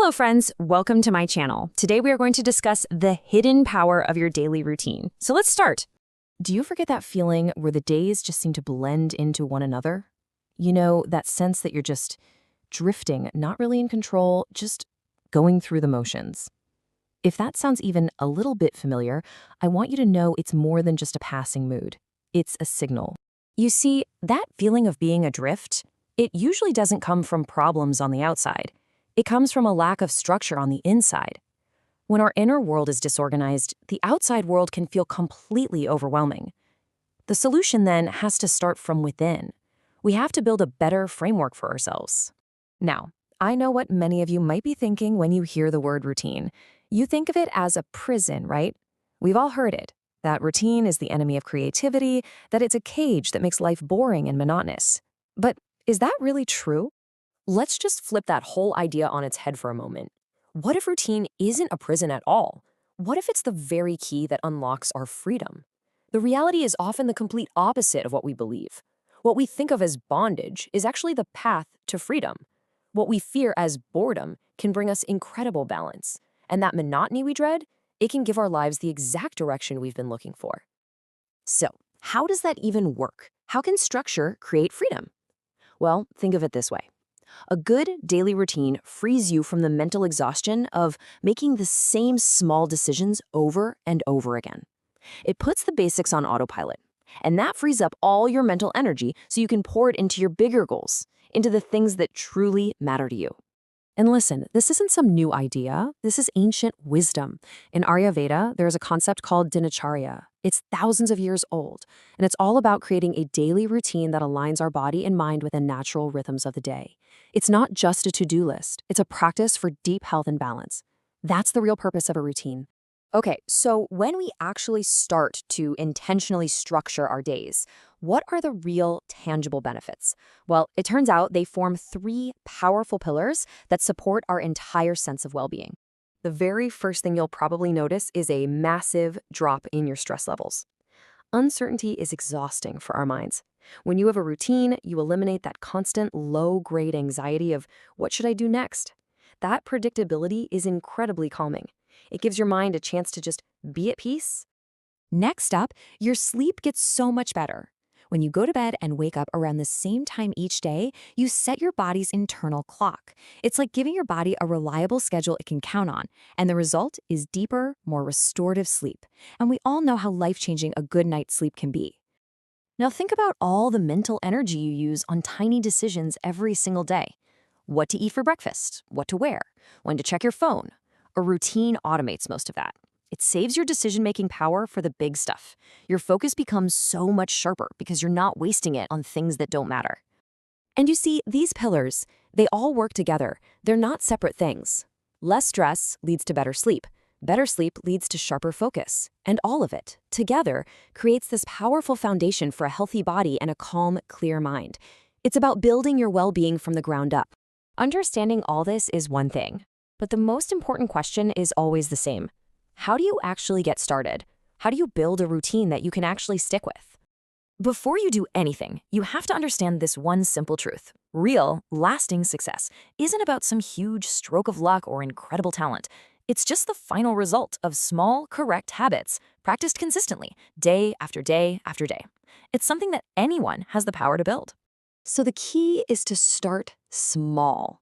Hello friends, welcome to my channel. Today we are going to discuss the hidden power of your daily routine. So let's start. Do you forget that feeling where the days just seem to blend into one another? You know, that sense that you're just drifting, not really in control, just going through the motions. If that sounds even a little bit familiar, I want you to know it's more than just a passing mood. It's a signal. You see, that feeling of being adrift, it usually doesn't come from problems on the outside. It comes from a lack of structure on the inside. When our inner world is disorganized, the outside world can feel completely overwhelming. The solution then has to start from within. We have to build a better framework for ourselves. Now, I know what many of you might be thinking when you hear the word routine. You think of it as a prison, right? We've all heard it, that routine is the enemy of creativity, that it's a cage that makes life boring and monotonous. But is that really true? Let's just flip that whole idea on its head for a moment. What if routine isn't a prison at all? What if it's the very key that unlocks our freedom? The reality is often the complete opposite of what we believe. What we think of as bondage is actually the path to freedom. What we fear as boredom can bring us incredible balance. And that monotony we dread, it can give our lives the exact direction we've been looking for. So, how does that even work? How can structure create freedom? Well, think of it this way. A good daily routine frees you from the mental exhaustion of making the same small decisions over and over again. It puts the basics on autopilot, and that frees up all your mental energy so you can pour it into your bigger goals, into the things that truly matter to you. And listen, this isn't some new idea. This is ancient wisdom. In Ayurveda, there is a concept called dinacharya. It's thousands of years old, and it's all about creating a daily routine that aligns our body and mind with the natural rhythms of the day. It's not just a to-do list. It's a practice for deep health and balance. That's the real purpose of a routine. Okay, so when we actually start to intentionally structure our days, what are the real tangible benefits? Well, it turns out they form three powerful pillars that support our entire sense of well-being. The very first thing you'll probably notice is a massive drop in your stress levels. Uncertainty is exhausting for our minds. When you have a routine, you eliminate that constant low-grade anxiety of what should I do next? That predictability is incredibly calming. It gives your mind a chance to just be at peace. Next up, your sleep gets so much better. When you go to bed and wake up around the same time each day, you set your body's internal clock. It's like giving your body a reliable schedule it can count on, and the result is deeper, more restorative sleep. And we all know how life-changing a good night's sleep can be. Now think about all the mental energy you use on tiny decisions every single day. What to eat for breakfast, what to wear, when to check your phone. A routine automates most of that. It saves your decision-making power for the big stuff. Your focus becomes so much sharper because you're not wasting it on things that don't matter. And you see, these pillars, they all work together. They're not separate things. Less stress leads to better sleep. Better sleep leads to sharper focus. And all of it, together, creates this powerful foundation for a healthy body and a calm, clear mind. It's about building your well-being from the ground up. Understanding all this is one thing. But the most important question is always the same. How do you actually get started? How do you build a routine that you can actually stick with? Before you do anything, you have to understand this one simple truth. Real, lasting success isn't about some huge stroke of luck or incredible talent. It's just the final result of small, correct habits practiced consistently, day after day after day. It's something that anyone has the power to build. So the key is to start small.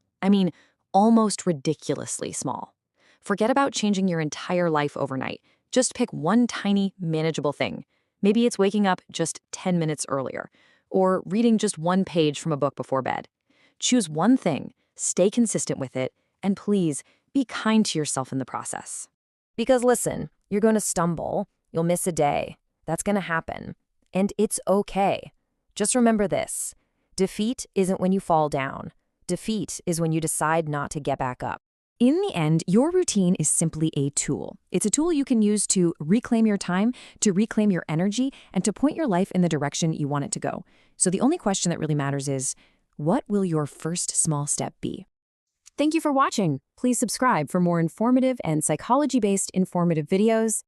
Almost ridiculously small. Forget about changing your entire life overnight. Just pick one tiny, manageable thing. Maybe it's waking up just 10 minutes earlier, or reading just one page from a book before bed. Choose one thing, stay consistent with it, and please be kind to yourself in the process. Because listen, you're going to stumble, you'll miss a day. That's going to happen. And it's okay. Just remember this. Defeat isn't when you fall down. Defeat is when you decide not to get back up. In the end, your routine is simply a tool. It's a tool you can use to reclaim your time, to reclaim your energy, and to point your life in the direction you want it to go. So the only question that really matters is, what will your first small step be? Thank you for watching. Please subscribe for more informative and psychology-based informative videos.